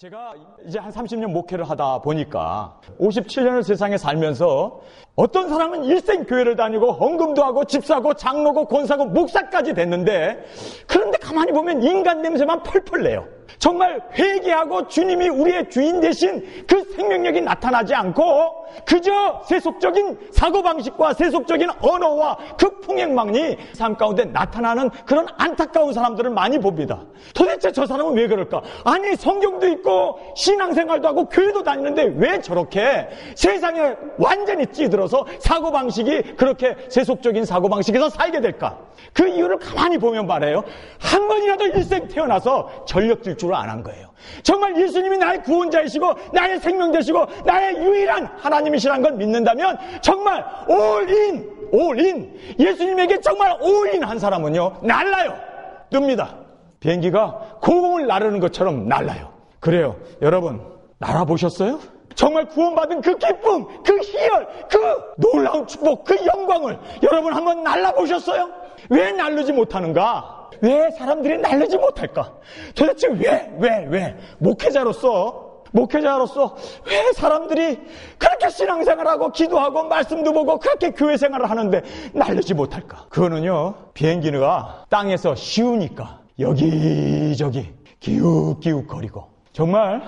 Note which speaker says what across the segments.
Speaker 1: 제가 이제 한 30년 목회를 하다 보니까 57년을 세상에 살면서 어떤 사람은 일생 교회를 다니고 헌금도 하고 집사고 장로고 권사고 목사까지 됐는데, 그런데 가만히 보면 인간 냄새만 펄펄 내요. 정말 회개하고 주님이 우리의 주인 대신 그 생명력이 나타나지 않고 그저 세속적인 사고방식과 세속적인 언어와 그 풍행망이 삶 가운데 나타나는 그런 안타까운 사람들을 많이 봅니다. 도대체 저 사람은 왜 그럴까? 아니, 성경도 있고 신앙생활도 하고 교회도 다니는데 왜 저렇게 세상에 완전히 찌들어서 사고방식이 그렇게 세속적인 사고방식에서 살게 될까? 그 이유를 가만히 보면 말해요. 한 번이라도 일생 태어나서 전력 질주를 안 한 거예요. 정말 예수님이 나의 구원자이시고 나의 생명 되시고 나의 유일한 하나님이시라는 걸 믿는다면 정말 올인 예수님에게 정말 올인 한 사람은요, 날라요. 뜹니다. 비행기가 고공을 나르는 것처럼 날라요. 그래요. 여러분, 날아보셨어요? 정말 구원받은 그 기쁨, 그 희열, 그 놀라운 축복, 그 영광을 여러분 한번 날아보셨어요? 왜 날르지 못하는가? 왜 사람들이 날르지 못할까? 도대체 왜 목회자로서 왜 사람들이 그렇게 신앙생활하고 기도하고 말씀도 보고 그렇게 교회 생활을 하는데 날르지 못할까? 그거는요, 비행기가 땅에서 쉬우니까 여기저기 기웃기웃거리고, 정말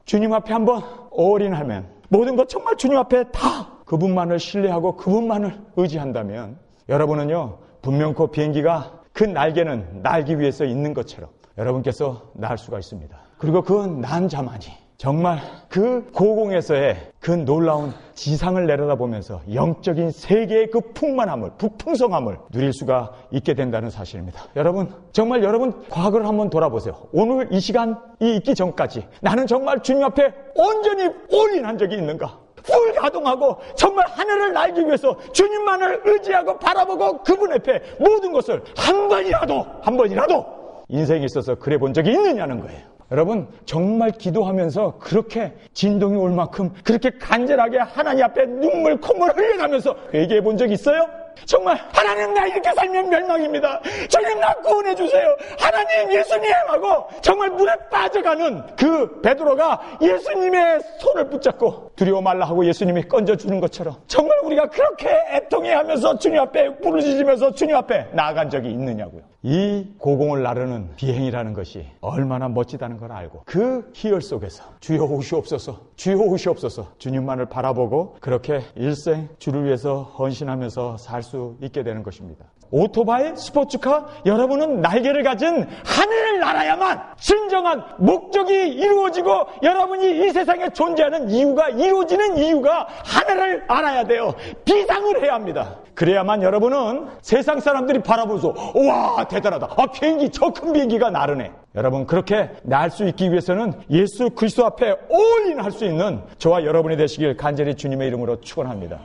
Speaker 1: 주님 앞에 한번 올인하면 모든 것 정말 주님 앞에 다 그분만을 신뢰하고 그분만을 의지한다면 여러분은요, 분명코 비행기가 그 날개는 날기 위해서 있는 것처럼 여러분께서 날 수가 있습니다. 그리고 그 난 자만이 정말 그 고공에서의 그 놀라운 지상을 내려다보면서 영적인 세계의 그 풍만함을, 풍성함을 누릴 수가 있게 된다는 사실입니다. 여러분, 정말 여러분 과거를 한번 돌아보세요. 오늘 이 시간이 있기 전까지 나는 정말 주님 앞에 온전히 올인한 적이 있는가? 불가동하고 정말 하늘을 날기 위해서 주님만을 의지하고 바라보고 그분 앞에 모든 것을 한 번이라도 인생에 있어서 그래 본 적이 있느냐는 거예요. 여러분, 정말 기도하면서 그렇게 진동이 올 만큼 그렇게 간절하게 하나님 앞에 눈물 콧물 흘려가면서 회개해 본 적이 있어요? 정말 하나님, 나 이렇게 살면 멸망입니다. 주님, 나 구원해 주세요. 하나님, 예수님 하고 정말 물에 빠져가는 그 베드로가 예수님의 손을 붙잡고 두려워 말라 하고 예수님이 건져주는 것처럼 정말 우리가 그렇게 애통해하면서 주님 앞에 부르짖으면서 주님 앞에 나아간 적이 있느냐고요. 이 고공을 나르는 비행이라는 것이 얼마나 멋지다는 걸 알고 그 희열 속에서 주여 오시옵소서, 주여 오시옵소서 주님만을 바라보고 그렇게 일생 주를 위해서 헌신하면서 살 수 있게 되는 것입니다. 오토바이, 스포츠카, 여러분은 날개를 가진 하늘을 날아야만 진정한 목적이 이루어지고 여러분이 이 세상에 존재하는 이유가 이루어지는 이유가 하늘을 알아야 돼요. 비상을 해야 합니다. 그래야만 여러분은 세상 사람들이 바라보면서 우와, 대단하다. 비행기, 저 큰 비행기가 나르네. 여러분, 그렇게 날 수 있기 위해서는 예수 그리스도 앞에 올인할 수 있는 저와 여러분이 되시길 간절히 주님의 이름으로 축원합니다.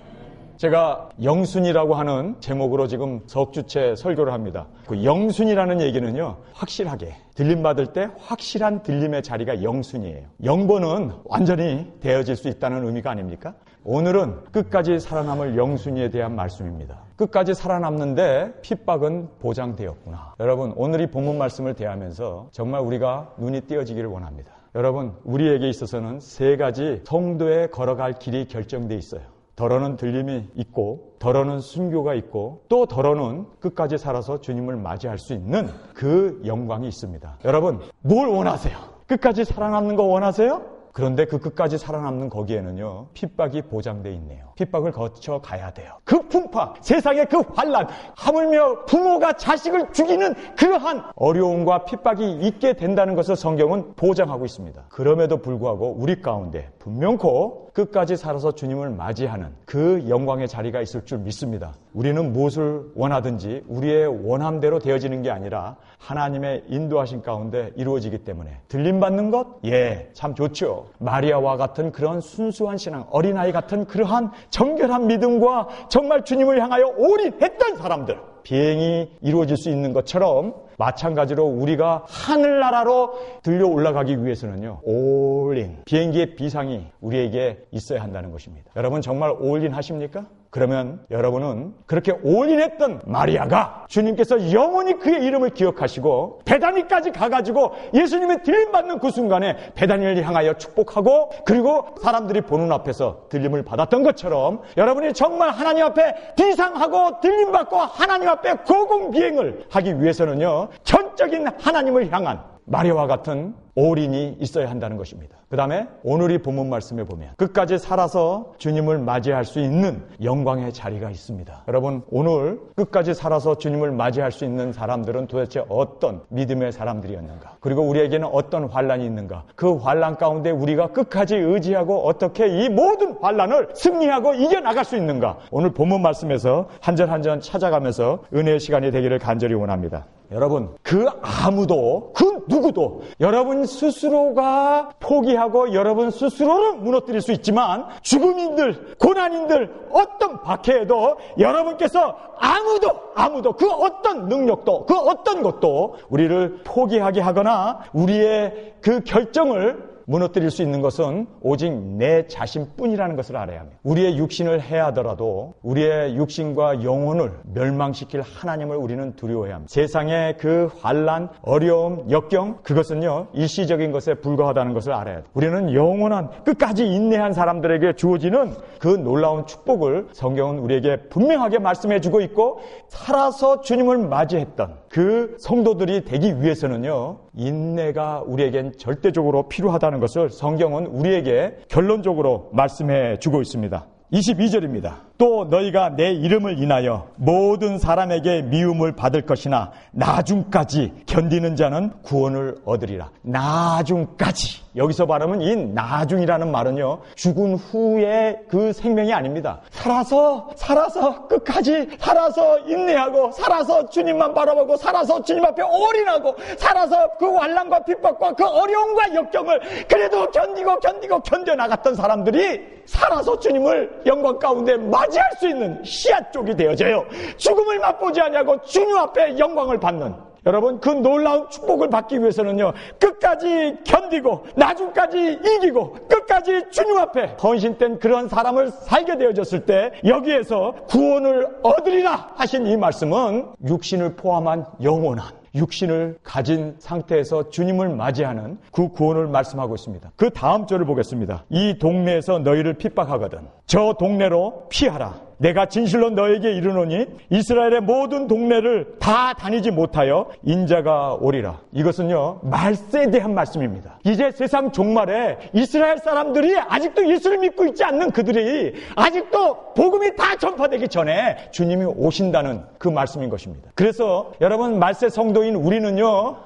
Speaker 1: 제가 영순이라고 하는 제목으로 지금 석주째 설교를 합니다. 그 영순이라는 얘기는요, 확실하게 들림받을 때 확실한 들림의 자리가 영순이에요. 영번은 완전히 되어질 수 있다는 의미가 아닙니까? 오늘은 끝까지 살아남을 영순이에 대한 말씀입니다. 끝까지 살아남는데 핍박은 보장되었구나. 여러분, 오늘 이 본문 말씀을 대하면서 정말 우리가 눈이 띄어지기를 원합니다. 여러분, 우리에게 있어서는 세 가지 성도에 걸어갈 길이 결정되어 있어요. 더러는 들림이 있고, 더러는 순교가 있고, 또 더러는 끝까지 살아서 주님을 맞이할 수 있는 그 영광이 있습니다. 여러분, 뭘 원하세요? 끝까지 살아남는 거 원하세요? 그런데 그 끝까지 살아남는 거기에는요, 핍박이 보장되어 있네요. 핍박을 거쳐 가야 돼요. 그 풍파, 세상의 그 환란, 하물며 부모가 자식을 죽이는 그러한 어려움과 핍박이 있게 된다는 것을 성경은 보장하고 있습니다. 그럼에도 불구하고 우리 가운데 분명코 끝까지 살아서 주님을 맞이하는 그 영광의 자리가 있을 줄 믿습니다. 우리는 무엇을 원하든지 우리의 원함대로 되어지는 게 아니라 하나님의 인도하신 가운데 이루어지기 때문에 들림받는 것? 예, 참 좋죠. 마리아와 같은 그런 순수한 신앙, 어린아이 같은 그러한 정결한 믿음과 정말 주님을 향하여 올인했던 사람들, 비행이 이루어질 수 있는 것처럼 마찬가지로 우리가 하늘나라로 들려 올라가기 위해서는요, 올인, 비행기의 비상이 우리에게 있어야 한다는 것입니다. 여러분, 정말 올인 하십니까? 그러면 여러분은 그렇게 올인했던 마리아가 주님께서 영원히 그의 이름을 기억하시고 베다니까지 가가지고 예수님의 들림받는 그 순간에 베다니를 향하여 축복하고 그리고 사람들이 보는 앞에서 들림을 받았던 것처럼 여러분이 정말 하나님 앞에 비상하고 들림받고 하나님 앞에 고공비행을 하기 위해서는요, 전적인 하나님을 향한 마리아와 같은 올인이 있어야 한다는 것입니다. 그 다음에 오늘 이 본문 말씀에 보면 끝까지 살아서 주님을 맞이할 수 있는 영광의 자리가 있습니다. 여러분, 오늘 끝까지 살아서 주님을 맞이할 수 있는 사람들은 도대체 어떤 믿음의 사람들이었는가? 그리고 우리에게는 어떤 환란이 있는가? 그 환란 가운데 우리가 끝까지 의지하고 어떻게 이 모든 환란을 승리하고 이겨나갈 수 있는가? 오늘 본문 말씀에서 한 절 한 절 찾아가면서 은혜의 시간이 되기를 간절히 원합니다. 여러분, 그 아무도, 그 누구도 여러분 스스로가 포기하고 여러분 스스로를 무너뜨릴 수 있지만 죽음인들, 고난인들, 어떤 박해에도 여러분께서 아무도 그 어떤 능력도 그 어떤 것도 우리를 포기하게 하거나 우리의 그 결정을 무너뜨릴 수 있는 것은 오직 내 자신뿐이라는 것을 알아야 합니다. 우리의 육신을 해하더라도 우리의 육신과 영혼을 멸망시킬 하나님을 우리는 두려워해야 합니다. 세상의 그 환난, 어려움, 역경, 그것은요 일시적인 것에 불과하다는 것을 알아야 합니다. 우리는 영원한 끝까지 인내한 사람들에게 주어지는 그 놀라운 축복을 성경은 우리에게 분명하게 말씀해주고 있고, 살아서 주님을 맞이했던 그 성도들이 되기 위해서는요 인내가 우리에겐 절대적으로 필요하다는 것을 성경은 우리에게 결론적으로 말씀해 주고 있습니다. 22절입니다. 또 너희가 내 이름을 인하여 모든 사람에게 미움을 받을 것이나 나중까지 견디는 자는 구원을 얻으리라. 나중까지. 여기서 말하면 이 나중이라는 말은요 죽은 후의 그 생명이 아닙니다. 살아서 끝까지 살아서 인내하고 살아서 주님만 바라보고 살아서 주님 앞에 올인하고 살아서 그 환난과 핍박과 그 어려움과 역경을 그래도 견디고 견뎌나갔던 사람들이 살아서 주님을 영광 가운데 맞이할 수 있는 씨앗 쪽이 되어져요. 죽음을 맛보지 않냐고 주님 앞에 영광을 받는, 여러분 그 놀라운 축복을 받기 위해서는요 끝까지 견디고 나중까지 이기고 끝까지 주님 앞에 헌신된 그런 사람을 살게 되어졌을 때 여기에서 구원을 얻으리라 하신 이 말씀은 육신을 포함한 영원한 육신을 가진 상태에서 주님을 맞이하는 그 구원을 말씀하고 있습니다. 그 다음 절을 보겠습니다. 이 동네에서 너희를 핍박하거든 저 동네로 피하라. 내가 진실로 너에게 이르노니 이스라엘의 모든 동네를 다 다니지 못하여 인자가 오리라. 이것은요 말세에 대한 말씀입니다. 이제 세상 종말에 이스라엘 사람들이 아직도 예수를 믿고 있지 않는 그들이 아직도 복음이 다 전파되기 전에 주님이 오신다는 그 말씀인 것입니다. 그래서 여러분 말세 성도인 우리는요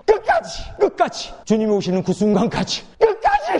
Speaker 1: 끝까지 주님이 오시는 그 순간까지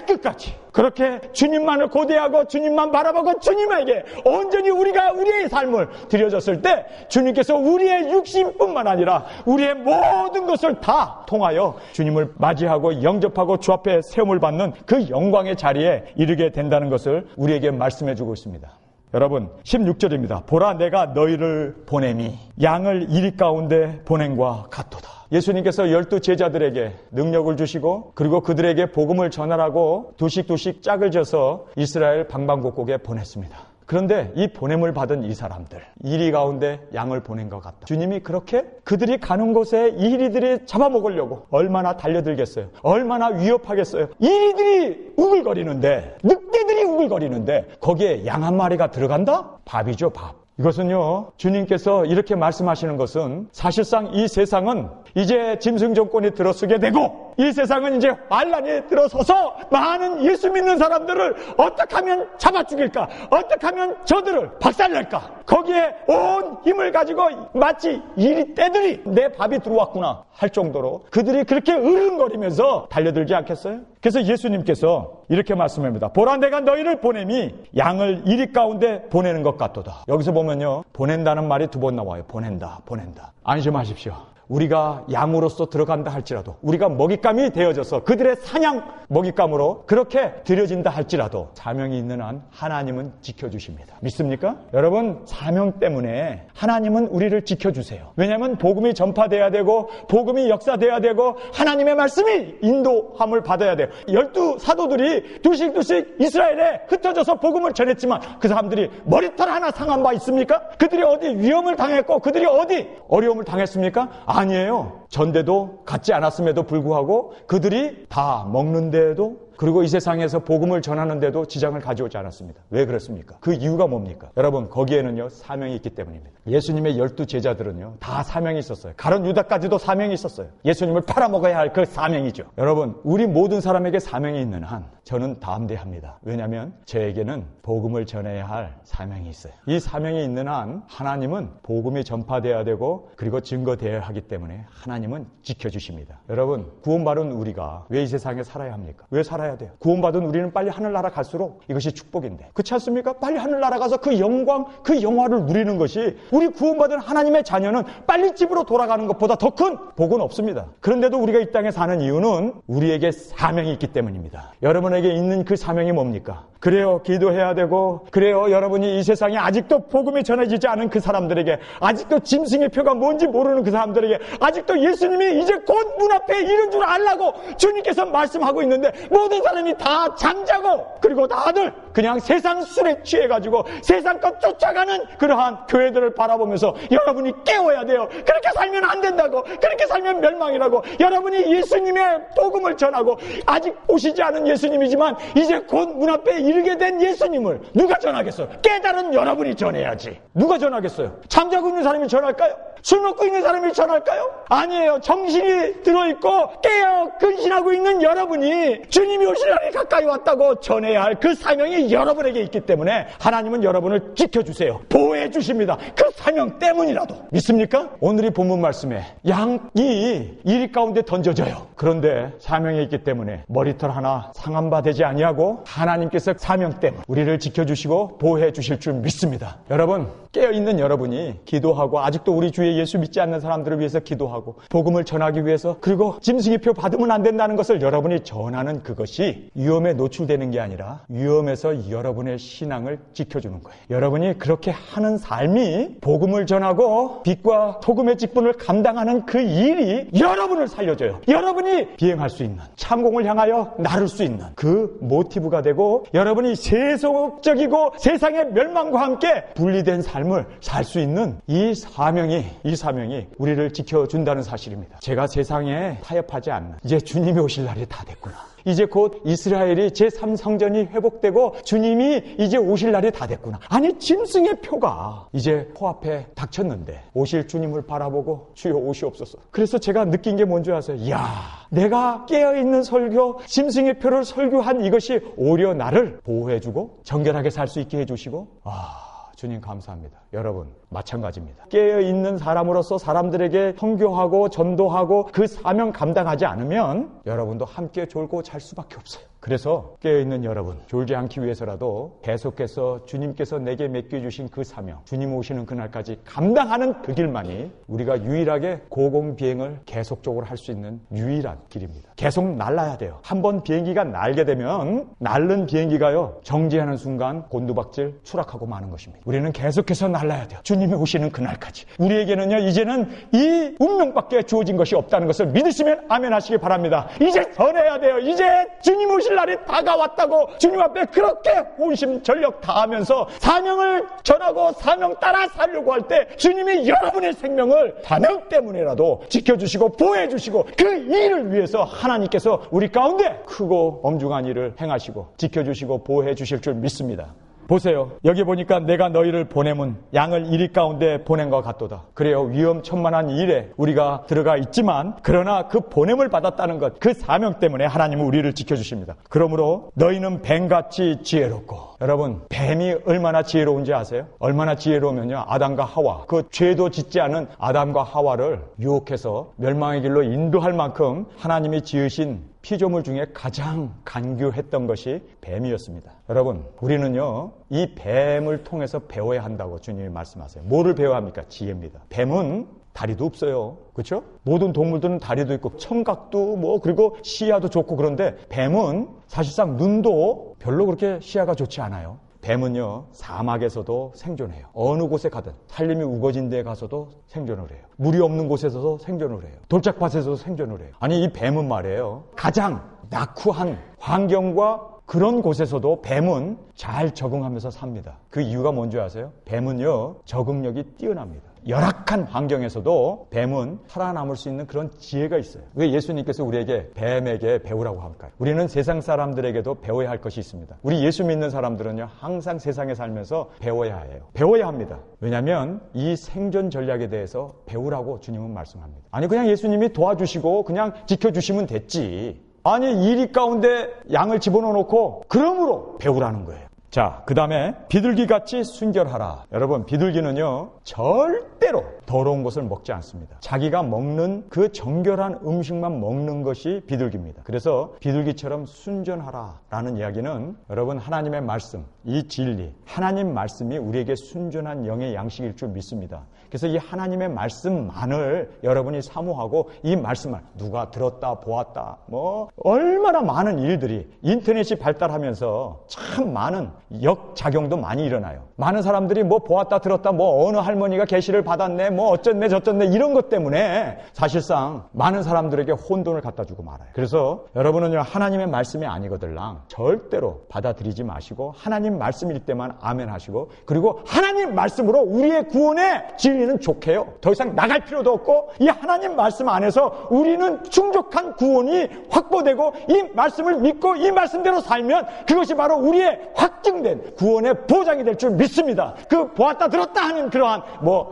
Speaker 1: 끝까지 그렇게 주님만을 고대하고 주님만 바라보고 주님에게 온전히 우리가 우리의 삶을 드려졌을 때 주님께서 우리의 육신뿐만 아니라 우리의 모든 것을 다 통하여 주님을 맞이하고 영접하고 주 앞에 세움을 받는 그 영광의 자리에 이르게 된다는 것을 우리에게 말씀해 주고 있습니다. 여러분 16절입니다. 보라 내가 너희를 보냄이 양을 이리 가운데 보냄과 같도다. 예수님께서 12 제자들에게 능력을 주시고 그리고 그들에게 복음을 전하라고 두씩 짝을 져서 이스라엘 방방곡곡에 보냈습니다. 그런데 이 보냄을 받은 이 사람들 이리 가운데 양을 보낸 것 같다. 주님이 그렇게 그들이 가는 곳에 이리들이 잡아먹으려고 얼마나 달려들겠어요. 얼마나 위협하겠어요. 이리들이 우글거리는데 늑대들이 우글거리는데 거기에 양 한 마리가 들어간다? 밥이죠, 밥. 이것은요 주님께서 이렇게 말씀하시는 것은 사실상 이 세상은 이제 짐승 정권이 들어서게 되고 이 세상은 이제 환란이 들어서서 많은 예수 믿는 사람들을 어떻게 하면 잡아 죽일까, 어떻게 하면 저들을 박살낼까, 거기에 온 힘을 가지고 마치 이리 떼들이 내 밥이 들어왔구나 할 정도로 그들이 그렇게 으르렁거리면서 달려들지 않겠어요? 그래서 예수님께서 이렇게 말씀합니다. 보라 내가 너희를 보냄이 양을 이리 가운데 보내는 것 같도다. 여기서 보면요 보낸다는 말이 2번 나와요. 보낸다. 안심하십시오. 우리가 양으로서 들어간다 할지라도, 우리가 먹잇감이 되어져서 그들의 사냥 먹잇감으로 그렇게 드려진다 할지라도 사명이 있는 한 하나님은 지켜주십니다. 믿습니까? 여러분, 사명 때문에 하나님은 우리를 지켜주세요. 왜냐하면 복음이 전파돼야 되고 복음이 역사돼야 되고 하나님의 말씀이 인도함을 받아야 돼요. 12 사도들이 두씩 이스라엘에 흩어져서 복음을 전했지만 그 사람들이 머리털 하나 상한 바 있습니까? 그들이 어디 위험을 당했고 그들이 어디 어려움을 당했습니까? 아니에요. 전대도 갖지 않았음에도 불구하고 그들이 다 먹는데도, 그리고 이 세상에서 복음을 전하는데도 지장을 가져오지 않았습니다. 왜 그렇습니까? 그 이유가 뭡니까? 여러분, 거기에는요 사명이 있기 때문입니다. 예수님의 12 제자들은요 다 사명이 있었어요. 가룟 유다까지도 사명이 있었어요. 예수님을 팔아먹어야 할 그 사명이죠. 여러분, 우리 모든 사람에게 사명이 있는 한 저는 담대합니다. 왜냐하면 저에게는 복음을 전해야 할 사명이 있어요. 이 사명이 있는 한 하나님은 복음이 전파돼야 되고 그리고 증거되어야 하기 때문에 하나님은 지켜주십니다. 여러분, 구원받은 우리가 왜 이 세상에 살아야 합니까? 왜 살아야 돼요? 구원받은 우리는 빨리 하늘나라 갈수록 이것이 축복인데, 그렇지 않습니까? 빨리 하늘나라 가서 그 영광, 그 영화를 누리는 것이, 우리 구원받은 하나님의 자녀는 빨리 집으로 돌아가는 것보다 더 큰 복은 없습니다. 그런데도 우리가 이 땅에 사는 이유는 우리에게 사명이 있기 때문입니다. 여러분에게 있는 그 사명이 뭡니까? 그래요, 기도해야 되고, 그래요, 여러분이 이 세상에 아직도 복음이 전해지지 않은 그 사람들에게, 아직도 짐승의 표가 뭔지 모르는 그 사람들에게, 아직도 예수님이 이제 곧 문 앞에 이른 줄 알라고 주님께서 말씀하고 있는데 모든 사람이 다 잠자고, 그리고 다들 그냥 세상 술에 취해가지고 세상 것 쫓아가는 그러한 교회들을 바라보면서 여러분이 깨워야 돼요. 그렇게 살면 안 된다고, 그렇게 살면 멸망이라고. 여러분이 예수님의 복음을 전하고, 아직 오시지 않은 예수님이지만 이제 곧 문 앞에 이르게 된 예수님을 누가 전하겠어요? 깨달은 여러분이 전해야지. 누가 전하겠어요? 잠자고 있는 사람이 전할까요? 술 먹고 있는 사람이 전할까요? 아니에요. 정신이 들어있고 깨어 근신하고 있는 여러분이 주님이 오실 날이 가까이 왔다고 전해야 할 그 사명이 여러분에게 있기 때문에 하나님은 여러분을 지켜주세요. 보호해 주십니다. 그 사명 때문이라도. 믿습니까? 오늘 이 본문 말씀에 양이 이리 가운데 던져져요. 그런데 사명이 있기 때문에 머리털 하나 상한 바 되지 아니하고 하나님께서 사명 때문에 우리를 지켜주시고 보호해 주실 줄 믿습니다. 여러분, 깨어있는 여러분이 기도하고, 아직도 우리 주의 예수 믿지 않는 사람들을 위해서 기도하고 복음을 전하기 위해서, 그리고 짐승의 표 받으면 안 된다는 것을 여러분이 전하는 그것이 위험에 노출되는 게 아니라 위험에서 여러분의 신앙을 지켜주는 거예요. 여러분이 그렇게 하는 삶이 복음을 전하고 빛과 소금의 직분을 감당하는 그 일이 여러분을 살려줘요. 여러분이 비행할 수 있는, 참공을 향하여 나를 수 있는 그 모티브가 되고, 여러분이 세속적이고 세상의 멸망과 함께 분리된 삶을 살 수 있는 이 사명이 우리를 지켜준다는 사실입니다. 제가 세상에 타협하지 않는, 이제 주님이 오실 날이 다 됐구나. 이제 곧 이스라엘이 제3성전이 회복되고 주님이 이제 오실 날이 다 됐구나. 아니, 짐승의 표가 이제 코앞에 닥쳤는데 오실 주님을 바라보고 주여 오시옵소서. 그래서 제가 느낀 게 뭔지 아세요? 이야, 내가 깨어있는 설교, 짐승의 표를 설교한 이것이 오히려 나를 보호해주고 정결하게 살 수 있게 해주시고, 주님 감사합니다. 여러분, 마찬가지입니다. 깨어있는 사람으로서 사람들에게 선교하고 전도하고 그 사명 감당하지 않으면 여러분도 함께 졸고 잘 수밖에 없어요. 그래서 깨어있는 여러분, 졸지 않기 위해서라도 계속해서 주님께서 내게 맡겨주신 그 사명, 주님 오시는 그날까지 감당하는 그 길만이 우리가 유일하게 고공비행을 계속적으로 할 수 있는 유일한 길입니다. 계속 날아야 돼요. 한번 비행기가 날게 되면 날른 비행기가요, 정지하는 순간 곤두박질 추락하고 마는 것입니다. 우리는 계속해서 날아야 돼요. 주님이 오시는 그날까지. 우리에게는요, 이제는 이 운명밖에 주어진 것이 없다는 것을 믿으시면 아멘 하시기 바랍니다. 이제 전해야 돼요. 이제 주님 오실 날이 다가왔다고 주님 앞에 그렇게 혼심 전력 다하면서 사명을 전하고 사명 따라 살려고 할 때 주님이 여러분의 생명을 사명 때문에라도 지켜주시고 보호해주시고 그 일을 위해서 하나님께서 우리 가운데 크고 엄중한 일을 행하시고 지켜주시고 보호해주실 줄 믿습니다. 보세요. 여기 보니까 내가 너희를 보내면 양을 이리 가운데 보낸 것 같도다. 그래요. 위험천만한 일에 우리가 들어가 있지만 그러나 그 보냄을 받았다는 것, 그 사명 때문에 하나님은 우리를 지켜주십니다. 그러므로 너희는 뱀같이 지혜롭고, 여러분, 뱀이 얼마나 지혜로운지 아세요? 얼마나 지혜로우면요, 아담과 하와, 그 죄도 짓지 않은 아담과 하와를 유혹해서 멸망의 길로 인도할 만큼 하나님이 지으신 피조물 중에 가장 간교했던 것이 뱀이었습니다. 여러분, 우리는요, 이 뱀을 통해서 배워야 한다고 주님이 말씀하세요. 뭐를 배워야 합니까? 지혜입니다. 뱀은 다리도 없어요. 그렇죠? 모든 동물들은 다리도 있고 청각도 그리고 시야도 좋고, 그런데 뱀은 사실상 눈도 별로 그렇게 시야가 좋지 않아요. 뱀은요, 사막에서도 생존해요. 어느 곳에 가든 살림이 우거진 데에 가서도 생존을 해요. 물이 없는 곳에서도 생존을 해요. 돌짝밭에서도 생존을 해요. 아니, 이 뱀은 말이에요, 가장 낙후한 환경과 그런 곳에서도 뱀은 잘 적응하면서 삽니다. 그 이유가 뭔지 아세요? 뱀은요, 적응력이 뛰어납니다. 열악한 환경에서도 뱀은 살아남을 수 있는 그런 지혜가 있어요. 왜 예수님께서 우리에게 뱀에게 배우라고 할까요? 우리는 세상 사람들에게도 배워야 할 것이 있습니다. 우리 예수 믿는 사람들은요, 항상 세상에 살면서 배워야 해요. 배워야 합니다. 왜냐하면 이 생존 전략에 대해서 배우라고 주님은 말씀합니다. 아니, 그냥 예수님이 도와주시고 그냥 지켜주시면 됐지. 아니, 이리 가운데 양을 집어넣어 놓고 그러므로 배우라는 거예요. 자, 그 다음에 비둘기같이 순결하라. 여러분, 비둘기는요, 절대로 더러운 것을 먹지 않습니다. 자기가 먹는 그 정결한 음식만 먹는 것이 비둘기입니다. 그래서 비둘기처럼 순전하라라는 이야기는 여러분, 하나님의 말씀, 이 진리, 하나님 말씀이 우리에게 순전한 영의 양식일 줄 믿습니다. 그래서 이 하나님의 말씀만을 여러분이 사모하고, 이 말씀만 누가 들었다 보았다 얼마나 많은 일들이 인터넷이 발달하면서 참 많은 역작용도 많이 일어나요. 많은 사람들이 보았다 들었다 어느 할머니가 계시를 받았네 어쩌네 저쩌네 이런 것 때문에 사실상 많은 사람들에게 혼돈을 갖다 주고 말아요. 그래서 여러분은요, 하나님의 말씀이 아니거들랑 절대로 받아들이지 마시고 하나님 말씀일 때만 아멘 하시고, 그리고 하나님 말씀으로 우리의 구원의 진리는 족해요. 더 이상 나갈 필요도 없고, 이 하나님 말씀 안에서 우리는 충족한 구원이 확보되고, 이 말씀을 믿고 이 말씀대로 살면 그것이 바로 우리의 확증된 구원의 보장이 될 줄 믿습니다. 그 보았다 들었다 하는 그러한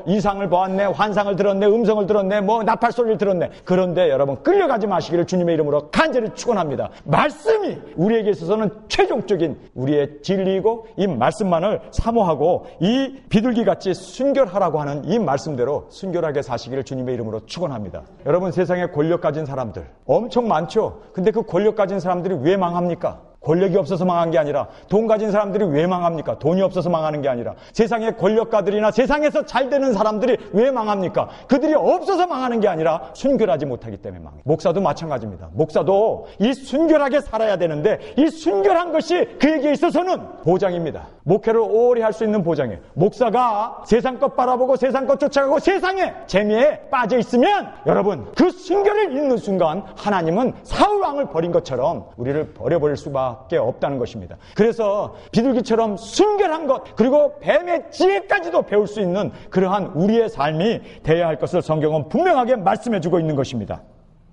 Speaker 1: 이상을 보았네, 환상을 들었네, 음성을 들었네, 나팔 소리를 들었네, 그런데 여러분 끌려가지 마시기를 주님의 이름으로 간절히 축원합니다. 말씀이 우리에게 있어서는 최종적인 우리의 진리이고, 이 말씀만을 사모하고 이 비둘기같이 순결하라고 하는 이 말씀대로 순결하게 사시기를 주님의 이름으로 축원합니다. 여러분, 세상에 권력 가진 사람들 엄청 많죠. 근데 그 권력 가진 사람들이 왜 망합니까? 권력이 없어서 망한 게 아니라, 돈 가진 사람들이 왜 망합니까? 돈이 없어서 망하는 게 아니라, 세상의 권력가들이나 세상에서 잘 되는 사람들이 왜 망합니까? 그들이 없어서 망하는 게 아니라 순결하지 못하기 때문에 망해요. 목사도 마찬가지입니다. 목사도 이 순결하게 살아야 되는데, 이 순결한 것이 그에게 있어서는 보장입니다. 목회를 오래 할 수 있는 보장이에요. 목사가 세상 것 바라보고 세상 것 쫓아가고 세상의 재미에 빠져 있으면, 여러분, 그 순결을 잃는 순간 하나님은 사울왕을 버린 것처럼 우리를 버려버릴 수밖에 없다는 것입니다. 그래서 비둘기처럼 순결한 것, 그리고 뱀의 지혜까지도 배울 수 있는 그러한 우리의 삶이 되어야 할 것을 성경은 분명하게 말씀해주고 있는 것입니다.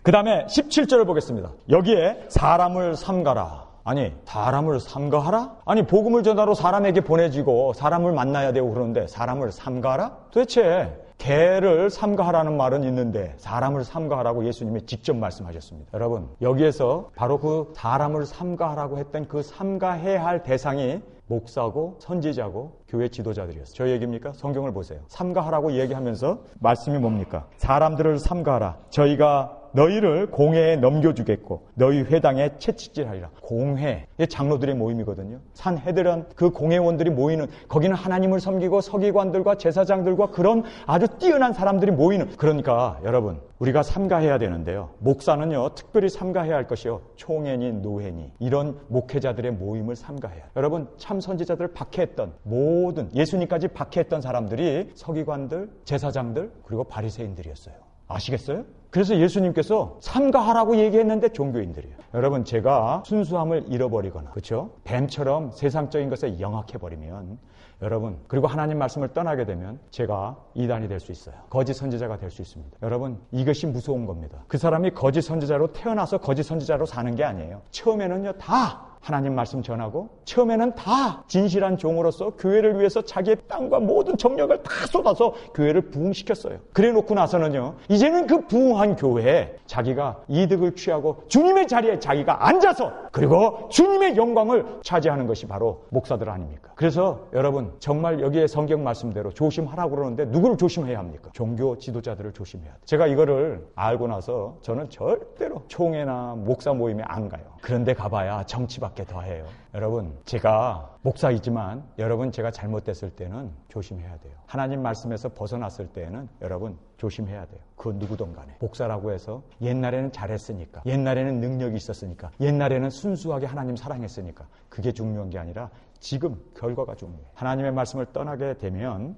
Speaker 1: 그 다음에 17절을 보겠습니다. 여기에 사람을 삼가라. 아니, 사람을 삼가하라? 아니, 복음을 전하러 사람에게 보내지고 사람을 만나야 되고 그러는데 사람을 삼가하라? 도대체 개를 삼가하라는 말은 있는데 사람을 삼가하라고 예수님이 직접 말씀하셨습니다. 여러분, 여기에서 바로 그 사람을 삼가하라고 했던 그 삼가해야 할 대상이 목사고 선지자고 교회 지도자들이었어요. 저 얘기입니까? 성경을 보세요. 삼가하라고 얘기하면서 말씀이 뭡니까? 사람들을 삼가하라. 저희가 너희를 공회에 넘겨주겠고 너희 회당에 채찍질하리라. 공회, 장로들의 모임이거든요. 산헤드런, 그 공회원들이 모이는, 거기는 하나님을 섬기고 서기관들과 제사장들과 그런 아주 뛰어난 사람들이 모이는, 그러니까 여러분, 우리가 삼가해야 되는데요, 목사는요 특별히 삼가해야 할 것이요, 총회니 노회니 이런 목회자들의 모임을 삼가해야 해요. 여러분, 참 선지자들을 박해했던, 모든 예수님까지 박해했던 사람들이 서기관들, 제사장들, 그리고 바리새인들이었어요. 아시겠어요? 그래서 예수님께서 삼가하라고 얘기했는데 종교인들이에요. 여러분, 제가 순수함을 잃어버리거나, 그렇죠? 뱀처럼 세상적인 것에 영악해버리면, 여러분, 그리고 하나님 말씀을 떠나게 되면 제가 이단이 될 수 있어요. 거짓 선지자가 될 수 있습니다. 여러분, 이것이 무서운 겁니다. 그 사람이 거짓 선지자로 태어나서 거짓 선지자로 사는 게 아니에요. 처음에는요, 다 하나님 말씀 전하고, 처음에는 다 진실한 종으로서 교회를 위해서 자기의 땅과 모든 정력을 다 쏟아서 교회를 부흥시켰어요. 그래 놓고 나서는요, 이제는 그 부흥한 교회에 자기가 이득을 취하고 주님의 자리에 자기가 앉아서, 그리고 주님의 영광을 차지하는 것이 바로 목사들 아닙니까? 그래서 여러분, 정말 여기에 성경 말씀대로 조심하라고 그러는데 누구를 조심해야 합니까? 종교 지도자들을 조심해야 돼요. 제가 이거를 알고 나서 저는 절대로 총회나 목사 모임에 안 가요. 그런데 가봐야 정치밖에 수밖에 더해요. 여러분, 제가 목사이지만 여러분 제가 잘못됐을 때는 조심해야 돼요. 하나님 말씀에서 벗어났을 때는 여러분 조심해야 돼요. 그 누구든 간에. 목사라고 해서 옛날에는 잘했으니까, 옛날에는 능력이 있었으니까, 옛날에는 순수하게 하나님 사랑했으니까 그게 중요한 게 아니라 지금 결과가 중요해요. 하나님의 말씀을 떠나게 되면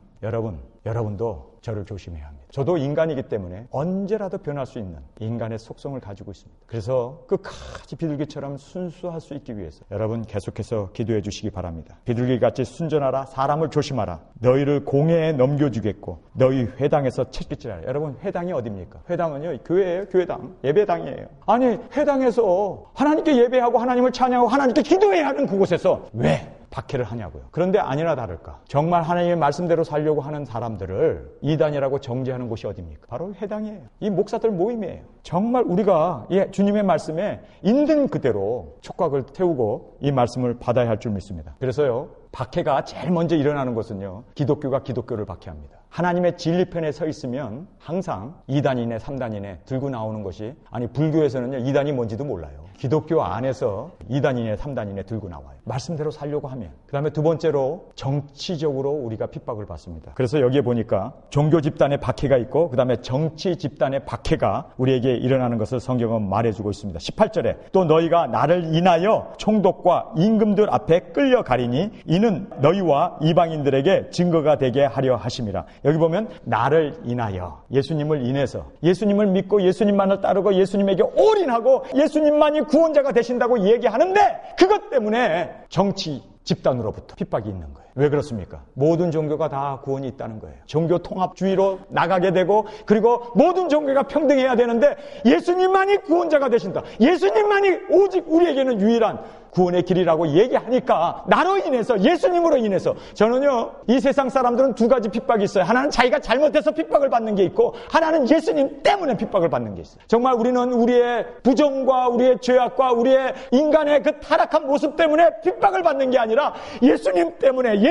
Speaker 1: 여러분도 저를 조심해야 합니다. 저도 인간이기 때문에 언제라도 변할 수 있는 인간의 속성을 가지고 있습니다. 그래서 끝까지 비둘기처럼 순수할 수 있기 위해서 여러분 계속해서 기도해 주시기 바랍니다. 비둘기같이 순전하라. 사람을 조심하라. 너희를 공회에 넘겨주겠고 너희 회당에서 채찍질하라. 여러분, 회당이 어디입니까? 회당은요, 교회예요. 교회당. 예배당이에요. 아니, 회당에서 하나님께 예배하고 하나님을 찬양하고 하나님께 기도해야 하는 그곳에서 왜 박해를 하냐고요. 그런데 아니나 다를까, 정말 하나님의 말씀대로 살려고 하는 사람들을 이단이라고 정죄하는 곳이 어디입니까? 바로 회당이에요. 이 목사들 모임이에요. 정말 우리가 주님의 말씀에 있는 그대로 촉각을 태우고 이 말씀을 받아야 할 줄 믿습니다. 그래서요, 박해가 제일 먼저 일어나는 것은요, 기독교가 기독교를 박해합니다. 하나님의 진리편에 서 있으면 항상 2단이네 3단이네 들고 나오는 것이, 아니 불교에서는요 2단이 뭔지도 몰라요. 기독교 안에서 2단이네 3단이네 들고 나와요. 말씀대로 살려고 하면. 그 다음에 두 번째로 정치적으로 우리가 핍박을 받습니다. 그래서 여기에 보니까 종교 집단의 박해가 있고 그 다음에 정치 집단의 박해가 우리에게 일어나는 것을 성경은 말해주고 있습니다. 18절에 또 너희가 나를 인하여 총독과 임금들 앞에 끌려가리니 이는 너희와 이방인들에게 증거가 되게 하려 하심이라. 여기 보면 나를 인하여, 예수님을 인해서, 예수님을 믿고 예수님만을 따르고 예수님에게 올인하고 예수님만이 구원자가 되신다고 얘기하는데 그것 때문에 정치 집단으로부터 핍박이 있는 거예요. 왜 그렇습니까? 모든 종교가 다 구원이 있다는 거예요. 종교 통합주의로 나가게 되고, 그리고 모든 종교가 평등해야 되는데 예수님만이 구원자가 되신다, 예수님만이 오직 우리에게는 유일한 구원의 길이라고 얘기하니까 나로 인해서, 예수님으로 인해서, 저는요 이 세상 사람들은 두 가지 핍박이 있어요. 하나는 자기가 잘못해서 핍박을 받는 게 있고, 하나는 예수님 때문에 핍박을 받는 게 있어요. 정말 우리는 우리의 부정과 우리의 죄악과 우리의 인간의 그 타락한 모습 때문에 핍박을 받는 게 아니라 예수님 때문에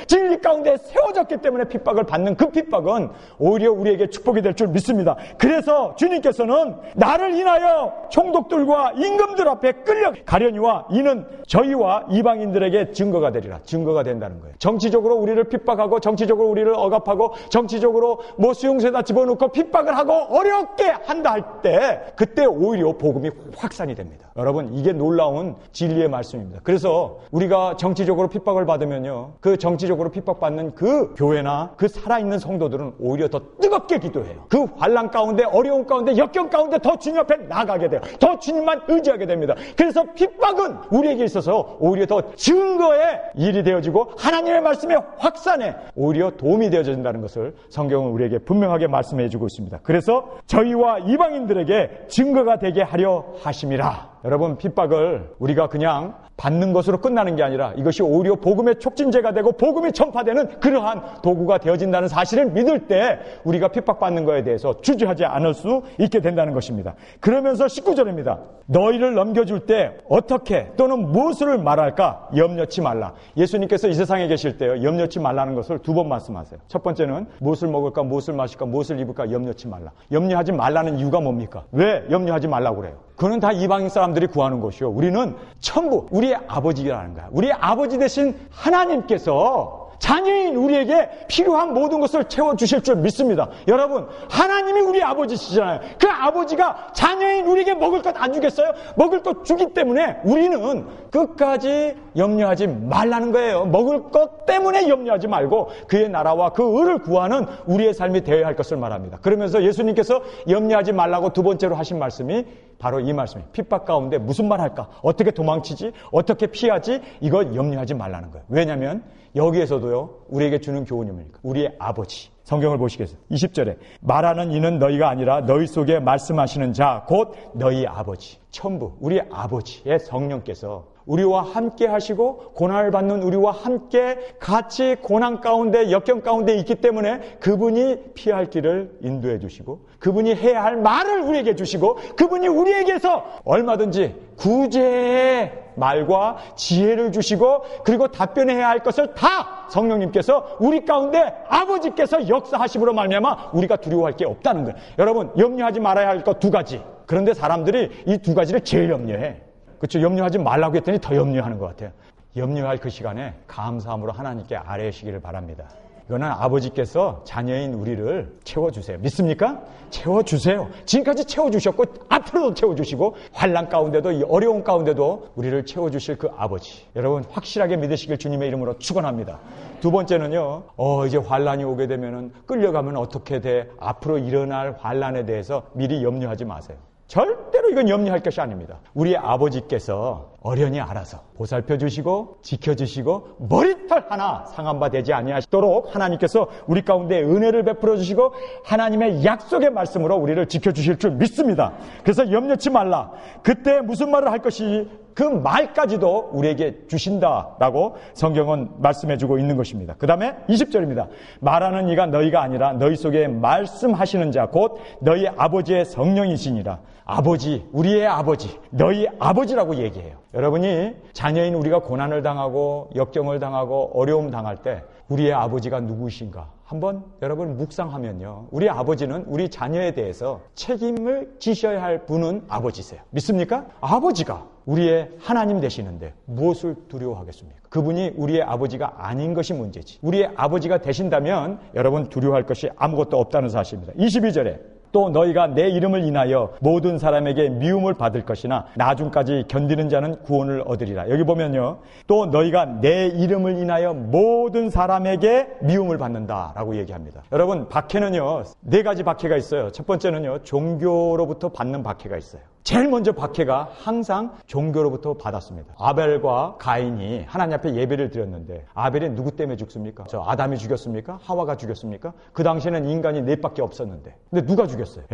Speaker 1: 진리 가운데 세워졌기 때문에 핍박을 받는 그 핍박은 오히려 우리에게 축복이 될 줄 믿습니다. 그래서 주님께서는 나를 인하여 총독들과 임금들 앞에 끌려가려니와 이는 저희와 이방인들에게 증거가 되리라. 증거가 된다는 거예요. 정치적으로 우리를 핍박하고, 정치적으로 우리를 억압하고, 정치적으로 뭐 수용소에다 집어넣고 핍박을 하고 어렵게 한다 할 때, 그때 오히려 복음이 확산이 됩니다. 여러분, 이게 놀라운 진리의 말씀입니다. 그래서 우리가 정치적으로 핍박을 받으면요, 그 정치적으로 핍박받는 그 교회나 그 살아있는 성도들은 오히려 더 뜨겁게 기도해요. 그 환난 가운데, 어려움 가운데, 역경 가운데 더 주님 앞에 나가게 돼요. 더 주님만 의지하게 됩니다. 그래서 핍박은 우리에게 있어서 오히려 더 증거의 일이 되어지고 하나님의 말씀의 확산에 오히려 도움이 되어진다는 것을 성경은 우리에게 분명하게 말씀해 주고 있습니다. 그래서 저희와 이방인들에게 증거가 되게 하려 하심이라. 여러분, 핍박을 우리가 그냥 받는 것으로 끝나는 게 아니라 이것이 오히려 복음의 촉진제가 되고 복음이 전파되는 그러한 도구가 되어진다는 사실을 믿을 때 우리가 핍박받는 것에 대해서 주저하지 않을 수 있게 된다는 것입니다. 그러면서 19절입니다. 너희를 넘겨줄 때 어떻게 또는 무엇을 말할까 염려치 말라. 예수님께서 이 세상에 계실 때요, 염려치 말라는 것을 두 번 말씀하세요. 첫 번째는 무엇을 먹을까, 무엇을 마실까, 무엇을 입을까 염려치 말라. 염려하지 말라는 이유가 뭡니까? 왜 염려하지 말라고 그래요? 그는 다 이방인 사람들이 구하는 것이요, 우리는 전부 우리의 아버지라는 거야. 우리의 아버지 되신 하나님께서 자녀인 우리에게 필요한 모든 것을 채워주실 줄 믿습니다. 여러분, 하나님이 우리 아버지시잖아요. 그 아버지가 자녀인 우리에게 먹을 것 안 주겠어요? 먹을 것 주기 때문에 우리는 끝까지 염려하지 말라는 거예요. 먹을 것 때문에 염려하지 말고 그의 나라와 그 의를 구하는 우리의 삶이 되어야 할 것을 말합니다. 그러면서 예수님께서 염려하지 말라고 두 번째로 하신 말씀이 바로 이 말씀이에요. 핍박 가운데 무슨 말 할까? 어떻게 도망치지? 어떻게 피하지? 이걸 염려하지 말라는 거예요. 왜냐하면 여기에서도요, 우리에게 주는 교훈이 뭡니까? 우리의 아버지. 성경을 보시겠어요? 20절에 말하는 이는 너희가 아니라 너희 속에 말씀하시는 자 곧 너희 아버지, 천부 우리 아버지의 성령께서 우리와 함께 하시고 고난을 받는 우리와 함께 같이 고난 가운데, 역경 가운데 있기 때문에 그분이 피할 길을 인도해 주시고 그분이 해야 할 말을 우리에게 주시고 그분이 우리에게서 얼마든지 구제의 말과 지혜를 주시고 그리고 답변해야 할 것을 다 성령님께서 우리 가운데 아버지께서 역사하심으로 말미암아 우리가 두려워할 게 없다는 거예요. 여러분, 염려하지 말아야 할 것 두 가지. 그런데 사람들이 이 두 가지를 제일 염려해. 그렇죠? 염려하지 말라고 했더니 더 염려하는 것 같아요. 염려할 그 시간에 감사함으로 하나님께 아뢰시기를 바랍니다. 이거는 아버지께서 자녀인 우리를 채워주세요. 믿습니까? 채워주세요. 지금까지 채워주셨고 앞으로도 채워주시고 환난 가운데도 이 어려운 가운데도 우리를 채워주실 그 아버지. 여러분 확실하게 믿으시길 주님의 이름으로 축원합니다. 두 번째는요. 이제 환난이 오게 되면은 끌려가면 어떻게 돼? 앞으로 일어날 환난에 대해서 미리 염려하지 마세요. 절대로 이건 염려할 것이 아닙니다. 우리 아버지께서 어련히 알아서 보살펴 주시고 지켜주시고 머리털 하나 상한 바 되지 아니하시도록 하나님께서 우리 가운데 은혜를 베풀어 주시고 하나님의 약속의 말씀으로 우리를 지켜주실 줄 믿습니다. 그래서 염려치 말라. 그때 무슨 말을 할 것이 그 말까지도 우리에게 주신다라고 성경은 말씀해주고 있는 것입니다. 그 다음에 20절입니다. 말하는 이가 너희가 아니라 너희 속에 말씀하시는 자 곧 너희 아버지의 성령이시니라. 아버지, 우리의 아버지, 너희 아버지라고 얘기해요. 여러분이 자녀인 우리가 고난을 당하고 역경을 당하고 어려움 당할 때 우리의 아버지가 누구이신가? 한번 여러분 묵상하면요. 우리 아버지는 우리 자녀에 대해서 책임을 지셔야 할 분은 아버지세요. 믿습니까? 아버지가 우리의 하나님 되시는데 무엇을 두려워하겠습니까? 그분이 우리의 아버지가 아닌 것이 문제지. 우리의 아버지가 되신다면 여러분 두려워할 것이 아무것도 없다는 사실입니다. 22절에 또 너희가 내 이름을 인하여 모든 사람에게 미움을 받을 것이나 나중까지 견디는 자는 구원을 얻으리라. 여기 보면요. 또 너희가 내 이름을 인하여 모든 사람에게 미움을 받는다라고 얘기합니다. 여러분 박해는요. 4가지 박해가 있어요. 첫 번째는요. 종교로부터 받는 박해가 있어요. 제일 먼저 박해가 항상 종교로부터 받았습니다. 아벨과 가인이 하나님 앞에 예배를 드렸는데 아벨이 누구 때문에 죽습니까? 저 아담이 죽였습니까? 하와가 죽였습니까? 그 당시에는 인간이 4밖에 없었는데 근데 누가 죽였어요?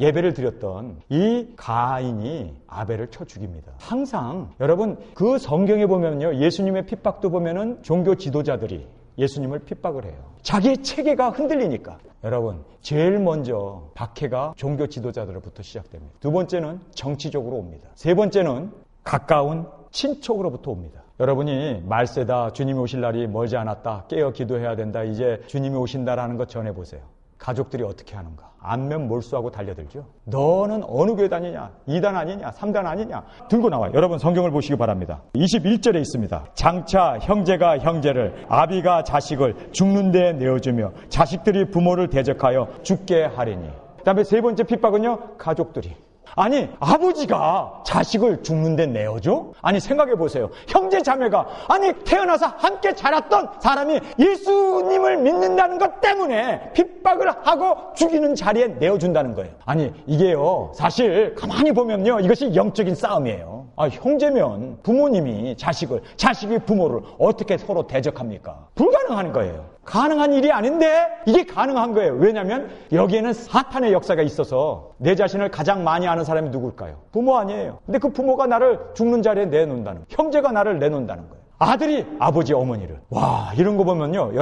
Speaker 1: 예배를 드렸던 이 가인이 아벨을 쳐 죽입니다. 항상 여러분 그 성경에 보면요. 예수님의 핍박도 보면은 종교 지도자들이 예수님을 핍박을 해요. 자기의 체계가 흔들리니까. 여러분 제일 먼저 박해가 종교 지도자들로부터 시작됩니다. 두 번째는 정치적으로 옵니다. 세 번째는 가까운 친척으로부터 옵니다. 여러분이 말세다, 주님이 오실 날이 멀지 않았다, 깨어 기도해야 된다, 이제 주님이 오신다라는 것 전해보세요. 가족들이 어떻게 하는가? 안면 몰수하고 달려들죠. 너는 어느 교회 다니냐? 2단 아니냐? 3단 아니냐? 들고 나와요. 여러분 성경을 보시기 바랍니다. 21절에 있습니다. 장차 형제가 형제를, 아비가 자식을 죽는 데 내어주며 자식들이 부모를 대적하여 죽게 하리니. 그 다음에 세 번째 핍박은요. 가족들이. 아니 아버지가 자식을 죽는 데 내어줘? 아니 생각해 보세요. 형제 자매가 아니 태어나서 함께 자랐던 사람이 예수님을 믿는다는 것 때문에 핍박을 하고 죽이는 자리에 내어준다는 거예요. 아니 이게요 사실 가만히 보면요 이것이 영적인 싸움이에요. 형제면 부모님이 자식을, 자식이 부모를 어떻게 서로 대적합니까? 불가능한 거예요. 가능한 일이 아닌데 이게 가능한 거예요. 왜냐하면 여기에는 사탄의 역사가 있어서 내 자신을 가장 많이 아는 사람이 누굴까요? 부모 아니에요. 근데 그 부모가 나를 죽는 자리에 내놓는다는 거예요. 형제가 나를 내놓는다는 거예요. 아들이 아버지 어머니를. 와 이런 거 보면요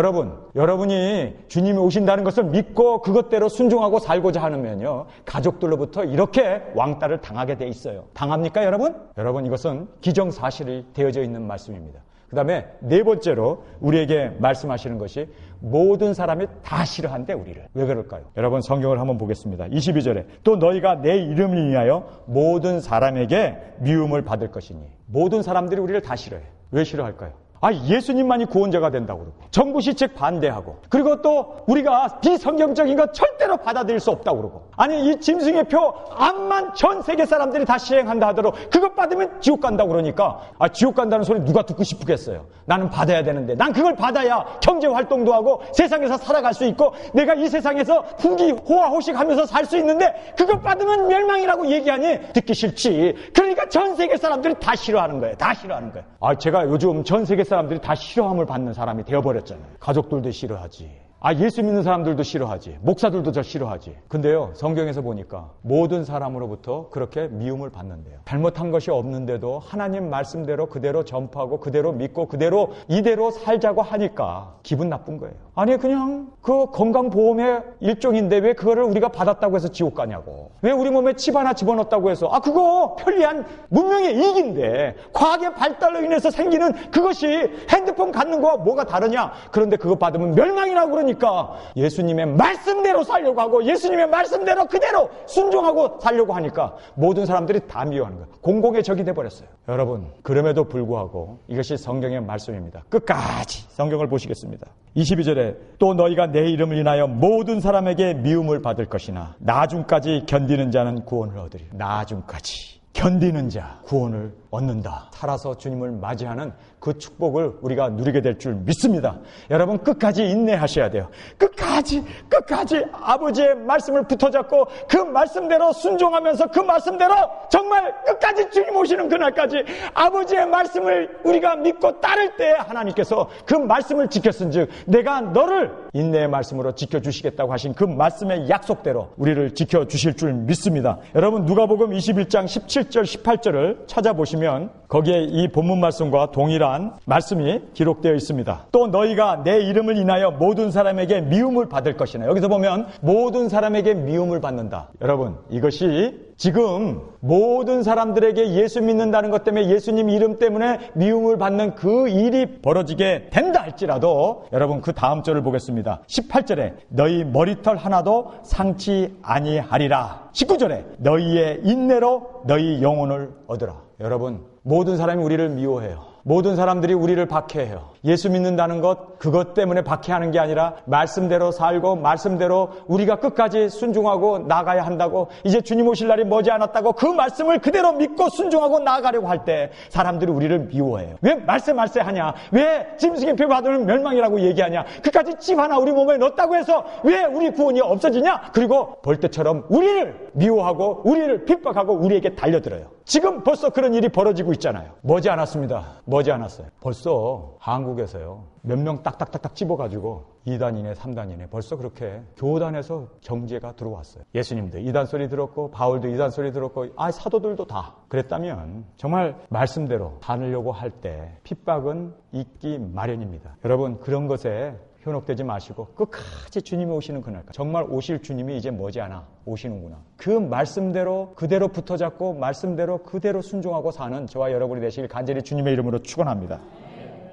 Speaker 1: 여러분이 주님이 오신다는 것을 믿고 그것대로 순종하고 살고자 하면요 가족들로부터 이렇게 왕따를 당하게 돼 있어요. 당합니까 여러분? 여러분 이것은 기정사실이 되어져 있는 말씀입니다. 그 다음에 네 번째로 우리에게 말씀하시는 것이 모든 사람이 다 싫어한대 우리를. 왜 그럴까요? 여러분 성경을 한번 보겠습니다. 22절에 또 너희가 내 이름을 위하여 모든 사람에게 미움을 받을 것이니. 모든 사람들이 우리를 다 싫어해. 왜 싫어할까요? 예수님만이 구원자가 된다고 그러고 정부 시책 반대하고 그리고 또 우리가 비성경적인 거 절대로 받아들일 수 없다고 그러고 아니 이 짐승의 표 암만 전 세계 사람들이 다 시행한다 하더라도 그것 받으면 지옥 간다고 그러니까 지옥 간다는 소리 누가 듣고 싶겠어요. 나는 받아야 되는데 난 그걸 받아야 경제 활동도 하고 세상에서 살아갈 수 있고 내가 이 세상에서 후기 호화호식하면서 살 수 있는데 그것 받으면 멸망이라고 얘기하니 듣기 싫지. 그러니까 전 세계 사람들이 다 싫어하는 거예요. 다 싫어하는 거예요. 제가 요즘 전 세계 사람들이 다 싫어함을 받는 사람이 되어버렸잖아요. 가족들도 싫어하지. 예수 믿는 사람들도 싫어하지. 목사들도 저 싫어하지. 근데요 성경에서 보니까 모든 사람으로부터 그렇게 미움을 받는데요. 잘못한 것이 없는데도 하나님 말씀대로 그대로 전파하고 그대로 믿고 그대로 이대로 살자고 하니까 기분 나쁜 거예요. 아니 그냥 그 건강보험의 일종인데 왜 그거를 우리가 받았다고 해서 지옥 가냐고. 왜 우리 몸에 칩 하나 집어넣었다고 해서 그거 편리한 문명의 이익인데 과학의 발달로 인해서 생기는 그것이 핸드폰 갖는 거와 뭐가 다르냐. 그런데 그거 받으면 멸망이라고 그러니까 보니까 예수님의 말씀대로 살려고 하고 예수님의 말씀대로 그대로 순종하고 살려고 하니까 모든 사람들이 다 미워하는 거예요. 공공의 적이 돼버렸어요. 여러분, 그럼에도 불구하고 이것이 성경의 말씀입니다. 끝까지 성경을 보시겠습니다. 22절에 또 너희가 내 이름을 인하여 모든 사람에게 미움을 받을 것이나 나중까지 견디는 자는 구원을 얻으리라. 나중까지 견디는 자 구원을 얻는다. 살아서 주님을 맞이하는 그 축복을 우리가 누리게 될 줄 믿습니다. 여러분, 끝까지 인내하셔야 돼요. 끝까지 아버지의 말씀을 붙어잡고 그 말씀대로 순종하면서 그 말씀대로 정말 끝까지 주님 오시는 그날까지 아버지의 말씀을 우리가 믿고 따를 때 하나님께서 그 말씀을 지켰은즉 내가 너를 인내의 말씀으로 지켜주시겠다고 하신 그 말씀의 약속대로 우리를 지켜주실 줄 믿습니다. 여러분, 누가복음 21장 17절 18절을 찾아보시면 거기에 이 본문 말씀과 동일한 말씀이 기록되어 있습니다. 또 너희가 내 이름을 인하여 모든 사람에게 미움을 받을 것이나, 여기서 보면 모든 사람에게 미움을 받는다. 여러분, 이것이 지금 모든 사람들에게 예수 믿는다는 것 때문에 예수님 이름 때문에 미움을 받는 그 일이 벌어지게 된다 할지라도 여러분, 그 다음 절을 보겠습니다. 18절에 너희 머리털 하나도 상치 아니하리라. 19절에 너희의 인내로 너희 영혼을 얻으라. 여러분, 모든 사람이 우리를 미워해요. 모든 사람들이 우리를 박해해요. 예수 믿는다는 것, 그것 때문에 박해하는 게 아니라 말씀대로 살고 말씀대로 우리가 끝까지 순종하고 나가야 한다고, 이제 주님 오실 날이 머지않았다고 그 말씀을 그대로 믿고 순종하고 나아가려고 할 때 사람들이 우리를 미워해요. 왜 말세 하냐? 왜 짐승의 표 받으면 멸망이라고 얘기하냐? 그까지 집 하나 우리 몸에 넣었다고 해서 왜 우리 구원이 없어지냐? 그리고 벌떼처럼 우리를 미워하고 우리를 핍박하고 우리에게 달려들어요. 지금 벌써 그런 일이 벌어지고 있잖아요. 머지않았습니다. 머지않았어요. 벌써 한국에서요, 몇 명 딱딱딱딱 집어가지고 2단이네 3단이네 벌써 그렇게 교단에서 정죄가 들어왔어요. 예수님도 2단 소리 들었고 바울도 2단 소리 들었고 사도들도 다 그랬다면 정말 말씀대로 사느려고 할 때 핍박은 있기 마련입니다. 여러분, 그런 것에 현혹되지 마시고 끝까지 주님이 오시는 그날까지, 정말 오실 주님이 이제 머지않아 오시는구나, 그 말씀대로 그대로 붙어잡고 말씀대로 그대로 순종하고 사는 저와 여러분이 되시길 간절히 주님의 이름으로 축원합니다.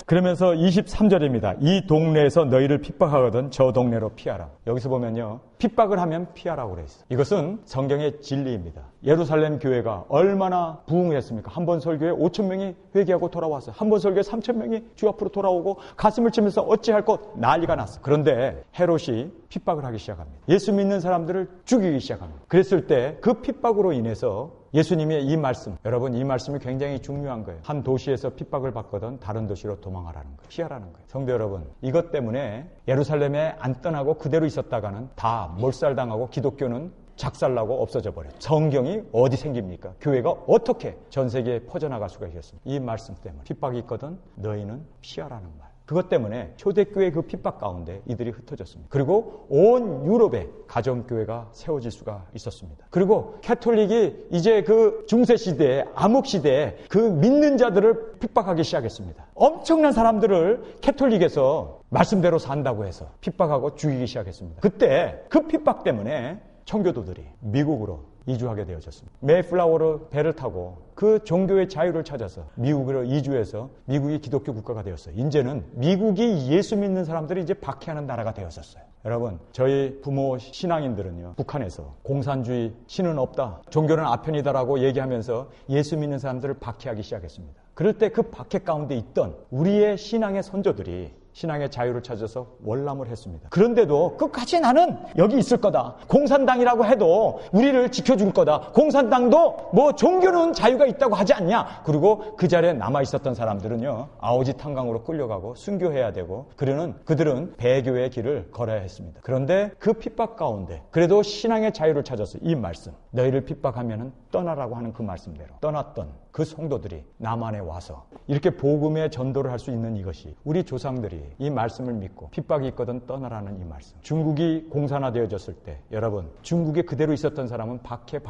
Speaker 1: 그러면서 23절입니다. 이 동네에서 너희를 핍박하거든 저 동네로 피하라. 여기서 보면요, 핍박을 하면 피하라고 그래 있어요. 이것은 성경의 진리입니다. 예루살렘 교회가 얼마나 부흥을 했습니까? 한 번 설교에 5,000명이 회개하고 돌아왔어요. 한 번 설교에 3,000명이 주 앞으로 돌아오고 가슴을 치면서 어찌할 것 난리가 났어요. 그런데 헤롯이 핍박을 하기 시작합니다. 예수 믿는 사람들을 죽이기 시작합니다. 그랬을 때 그 핍박으로 인해서 예수님의 이 말씀, 여러분, 이 말씀이 굉장히 중요한 거예요. 한 도시에서 핍박을 받거든 다른 도시로 도망하라는 거예요. 피하라는 거예요. 성도 여러분, 이것 때문에 예루살렘에 안 떠나고 그대로 있었다가는 다 몰살당하고 기독교는 작살나고 없어져 버려요. 성경이 어디 생깁니까? 교회가 어떻게 전 세계에 퍼져나갈 수가 있겠습니까? 이 말씀 때문에 핍박이 있거든 너희는 피하라는 말. 그것 때문에 초대교회 그 핍박 가운데 이들이 흩어졌습니다. 그리고 온 유럽에 가정교회가 세워질 수가 있었습니다. 그리고 캐톨릭이 이제 그 중세시대에, 암흑시대에 그 믿는 자들을 핍박하기 시작했습니다. 엄청난 사람들을 캐톨릭에서 말씀대로 산다고 해서 핍박하고 죽이기 시작했습니다. 그때 그 핍박 때문에 청교도들이 미국으로 이주하게 되어졌습니다. 메이플라워로 배를 타고 그 종교의 자유를 찾아서 미국으로 이주해서 미국이 기독교 국가가 되었어요. 이제는 미국이 예수 믿는 사람들이 이제 박해하는 나라가 되었었어요. 여러분, 저희 부모 신앙인들은요, 북한에서 공산주의, 신은 없다, 종교는 아편이다라고 얘기하면서 예수 믿는 사람들을 박해하기 시작했습니다. 그럴 때 그 박해 가운데 있던 우리의 신앙의 선조들이 신앙의 자유를 찾아서 월남을 했습니다. 그런데도 끝까지 나는 여기 있을 거다. 공산당이라고 해도 우리를 지켜줄 거다. 공산당도 뭐 종교는 자유가 있다고 하지 않냐. 그리고 그 자리에 남아있었던 사람들은요, 아오지 탄광으로 끌려가고 순교해야 되고 그들은 배교의 길을 걸어야 했습니다. 그런데 그 핍박 가운데 그래도 신앙의 자유를 찾아서 이 말씀, 너희를 핍박하면은 떠나라고 하는 그 말씀대로 떠났던 그 성도들이 남한에 와서 이렇게 복음의 전도를 할 수 있는 이것이 우리 조상들이 이 말씀을 믿고 핍박이 있거든 떠나라는 이 말씀. 중국이 공산화되어졌을 때 여러분, 중국에 그대로 있었던 사람은 박해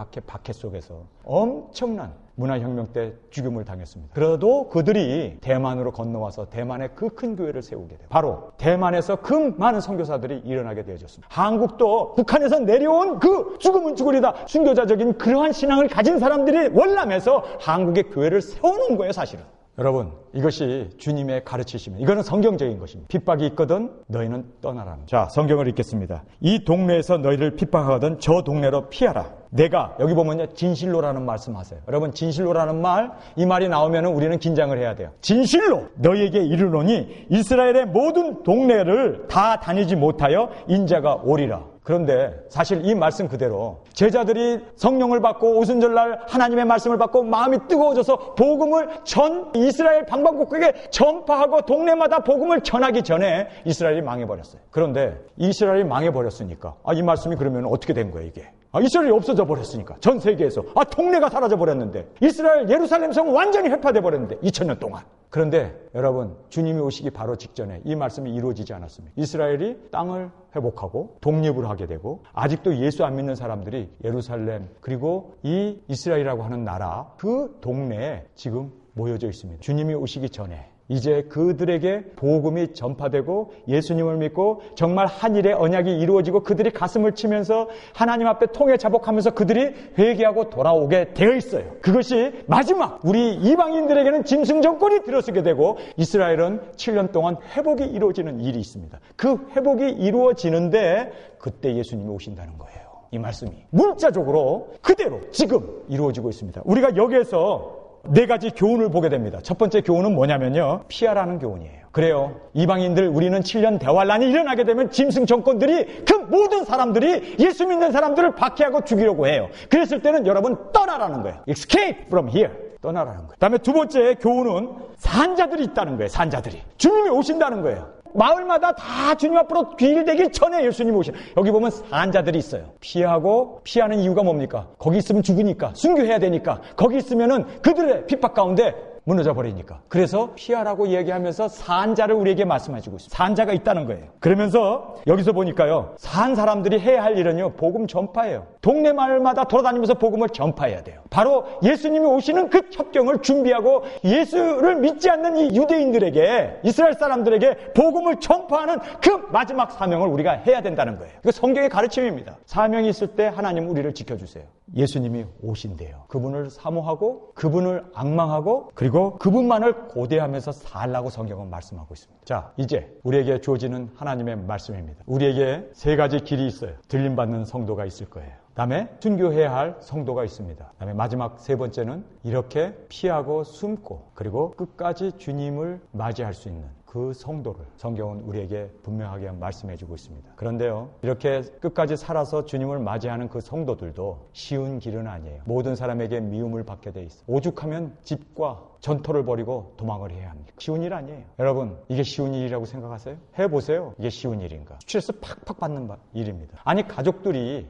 Speaker 1: 속에서 엄청난 문화혁명 때 죽임을 당했습니다. 그래도 그들이 대만으로 건너와서 대만의 그 큰 교회를 세우게 돼요. 바로 대만에서 그 많은 선교사들이 일어나게 되어졌습니다. 한국도 북한에서 내려온 그 죽으면 죽으리다 순교자적인 그러한 신앙을 가진 사람들이 월남해서 한국의 교회를 세우는 거예요, 사실은. 여러분, 이것이 주님의 가르치심입니다. 이거는 성경적인 것입니다. 핍박이 있거든 너희는 떠나라는. 자, 성경을 읽겠습니다. 이 동네에서 너희를 핍박하거든 저 동네로 피하라. 내가, 여기 보면요, 진실로라는 말씀하세요. 여러분, 진실로라는 말, 이 말이 나오면 우리는 긴장을 해야 돼요. 진실로 너희에게 이르노니 이스라엘의 모든 동네를 다 다니지 못하여 인자가 오리라. 그런데 사실 이 말씀 그대로 제자들이 성령을 받고 오순절날 하나님의 말씀을 받고 마음이 뜨거워져서 복음을 전 이스라엘 방방곡곡에 전파하고 동네마다 복음을 전하기 전에 이스라엘이 망해버렸어요. 그런데 이스라엘이 망해버렸으니까 이 말씀이 그러면 어떻게 된 거예요 이게? 이스라엘이 없어져 버렸으니까 전 세계에서 동네가 사라져 버렸는데 이스라엘 예루살렘 성은 완전히 회파돼 버렸는데 2000년 동안. 그런데 여러분, 주님이 오시기 바로 직전에 이 말씀이 이루어지지 않았습니다. 이스라엘이 땅을 회복하고 독립을 하게 되고 아직도 예수 안 믿는 사람들이 예루살렘 그리고 이 이스라엘이라고 하는 나라 그 동네에 지금 모여져 있습니다. 주님이 오시기 전에 이제 그들에게 복음이 전파되고 예수님을 믿고 정말 한일의 언약이 이루어지고 그들이 가슴을 치면서 하나님 앞에 통해 자복하면서 그들이 회개하고 돌아오게 되어 있어요. 그것이 마지막 우리 이방인들에게는 짐승 정권이 들어서게 되고 이스라엘은 7년 동안 회복이 이루어지는 일이 있습니다. 그 회복이 이루어지는데 그때 예수님이 오신다는 거예요. 이 말씀이 문자적으로 그대로 지금 이루어지고 있습니다. 우리가 여기에서 4가지 교훈을 보게 됩니다. 첫 번째 교훈은 뭐냐면요, 피하라는 교훈이에요. 그래요, 이방인들 우리는 7년 대환란이 일어나게 되면 짐승 정권들이 그 모든 사람들이 예수 믿는 사람들을 박해하고 죽이려고 해요. 그랬을 때는 여러분 떠나라는 거예요. Escape from here. 떠나라는 거예요. 다음에 두 번째 교훈은 산자들이 있다는 거예요. 산자들이 주님이 오신다는 거예요. 마을마다 다 주님 앞으로 귀일되기 전에 예수님이 오시는. 여기 보면 산자들이 있어요. 피하는 이유가 뭡니까? 거기 있으면 죽으니까, 순교해야 되니까, 거기 있으면은 그들의 핍박 가운데 무너져 버리니까. 그래서 피하라고 얘기하면서 산자를 우리에게 말씀해주고 있습니다. 산자가 있다는 거예요. 그러면서 여기서 보니까요, 산 사람들이 해야 할 일은요, 복음 전파예요. 동네 마을마다 돌아다니면서 복음을 전파해야 돼요. 바로 예수님이 오시는 그 협경을 준비하고 예수를 믿지 않는 이 유대인들에게, 이스라엘 사람들에게 복음을 전파하는 그 마지막 사명을 우리가 해야 된다는 거예요. 이거 성경의 가르침입니다. 사명이 있을 때 하나님 우리를 지켜주세요. 예수님이 오신대요. 그분을 사모하고 그분을 앙망하고 그리고 그분만을 고대하면서 살라고 성경은 말씀하고 있습니다. 자, 이제 우리에게 주어지는 하나님의 말씀입니다. 우리에게 3가지 길이 있어요. 들림받는 성도가 있을 거예요. 다음에 순교해야 할 성도가 있습니다. 다음에 마지막 3번째는 이렇게 피하고 숨고 그리고 끝까지 주님을 맞이할 수 있는 그 성도를 성경은 우리에게 분명하게 말씀해주고 있습니다. 그런데요, 이렇게 끝까지 살아서 주님을 맞이하는 그 성도들도 쉬운 길은 아니에요. 모든 사람에게 미움을 받게 돼 있어요. 오죽하면 집과 전토를 벌이고 도망을 해야 합니까? 쉬운 일 아니에요. 여러분, 이게 쉬운 일이라고 생각하세요? 해보세요. 이게 쉬운 일인가? 스트레스 팍팍 받는 일입니다. 아니, 가족들이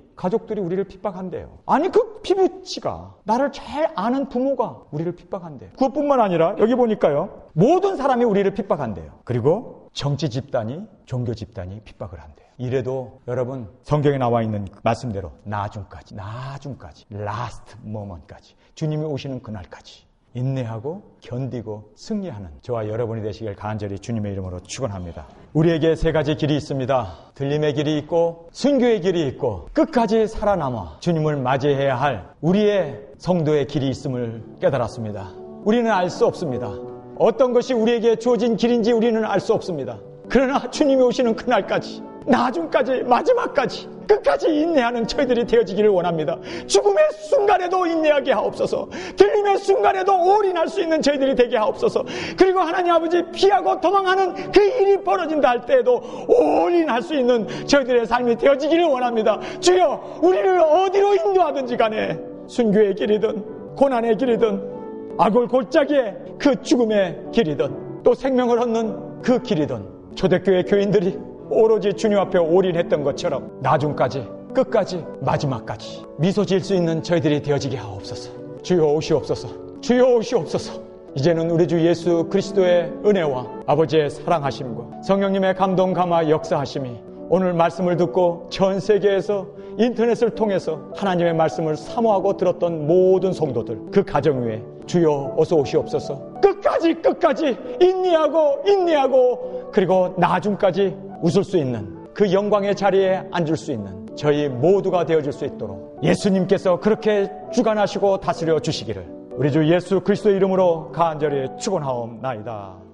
Speaker 1: 우리를 핍박한대요. 아니, 그 피부치가, 나를 잘 아는 부모가 우리를 핍박한대요. 그것뿐만 아니라 여기 보니까요, 모든 사람이 우리를 핍박한대요. 그리고 정치 집단이, 종교 집단이 핍박을 한대요. 이래도 여러분, 성경에 나와 있는 말씀대로 나중까지 라스트 모먼트까지 주님이 오시는 그날까지 인내하고 견디고 승리하는 저와 여러분이 되시길 간절히 주님의 이름으로 축원합니다. 우리에게 3가지 길이 있습니다. 들림의 길이 있고 순교의 길이 있고 끝까지 살아남아 주님을 맞이해야 할 우리의 성도의 길이 있음을 깨달았습니다. 우리는 알 수 없습니다. 어떤 것이 우리에게 주어진 길인지 우리는 알 수 없습니다. 그러나 주님이 오시는 그날까지, 나중까지, 마지막까지 끝까지 인내하는 저희들이 되어지기를 원합니다. 죽음의 순간에도 인내하게 하옵소서. 들림의 순간에도 올인할 수 있는 저희들이 되게 하옵소서. 그리고 하나님 아버지, 피하고 도망하는 그 일이 벌어진다 할 때에도 올인할 수 있는 저희들의 삶이 되어지기를 원합니다. 주여, 우리를 어디로 인도하든지 간에 순교의 길이든 고난의 길이든 악을 골짜기의 그 죽음의 길이든 또 생명을 얻는 그 길이든 초대교회 교인들이 오로지 주님 앞에 올인했던 것처럼 나중까지, 끝까지, 마지막까지 미소 지을 수 있는 저희들이 되어지게 하옵소서. 주여 오시옵소서. 주여 오시옵소서. 이제는 우리 주 예수 그리스도의 은혜와 아버지의 사랑하심과 성령님의 감동 감화 역사하심이 오늘 말씀을 듣고 전 세계에서 인터넷을 통해서 하나님의 말씀을 사모하고 들었던 모든 성도들, 그 가정 위에 주여 어서 오시옵소서. 끝까지 인내하고 그리고 나중까지 웃을 수 있는 그 영광의 자리에 앉을 수 있는 저희 모두가 되어질 수 있도록 예수님께서 그렇게 주관하시고 다스려 주시기를 우리 주 예수 그리스도의 이름으로 간절히 축원하옵나이다.